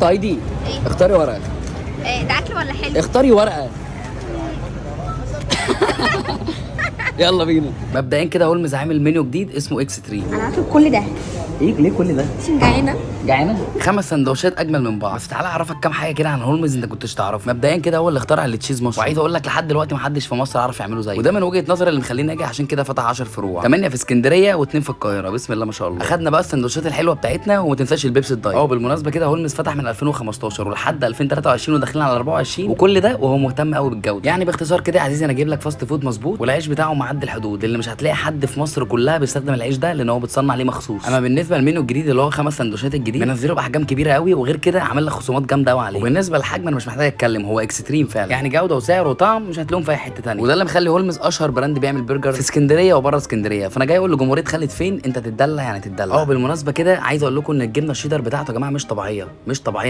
هايدي ايه؟ اختاري ورقه. ده اكل ولا حلو؟ اختاري ورقه. يلا بينا. مبدئيا كده هولمز عامل منيو جديد اسمه اكس 3. انا هاكل كل ده ايه ليه كل ده؟ عشان جعانه. جعانه؟ 5 سندوتشات اجمل من بعض. بس تعالى اعرفك كام حاجه كده عن هولمز انت كنتش تعرف. مبدئيا كده هو اللي اخترع التشيز مصر، وعايز اقول لك لحد دلوقتي ما حدش في مصر عرف يعمله زيه، وده من وجهه نظري اللي مخليه ناجح. عشان كده فتح 10 فروع، 8 في اسكندريه و2 في القاهره. بسم الله ما شاء الله. اخدنا بقى السندوتشات الحلوه بتاعتنا، وما تنساش البيبسي الدايت. بالمناسبه كده هولمز فتح من 2015 ولحد 2023 وداخلين على 24، وكل ده وهو مهتم قوي بالجوده. يعني باختصار كده يا عزيزي انا اجيب لك فاست فود مظبوط، والعيش بتاعه معدي الحدود، اللي مش هتلاقي حد في مصر كلها بيستخدم العيش ده لان هو بتصنع عليه مخصوص. اما بالنسبه للمنيو الجديد اللي هو 5 سندوتشات الجديد، منزله باحجام كبيره قوي، وغير كده عامل لك خصومات جامده قوي عليه. وبالنسبه للحجم انا مش محتاج اتكلم، هو اكستريم فعلا، يعني جوده وسعر وطعم مش هتلاقيهم في اي حته ثانيه. وده اللي مخلي هولمز اشهر براند بيعمل برجر في اسكندريه وبره اسكندريه. فانا جاي اقول لجمهوريه خالد فين انت تتدلع يعني تتدلع. بالمناسبه كده عايز اقول لكم ان الجبنه الشيدر بتاعته يا جماعه مش طبيعيه، مش طبيعيه.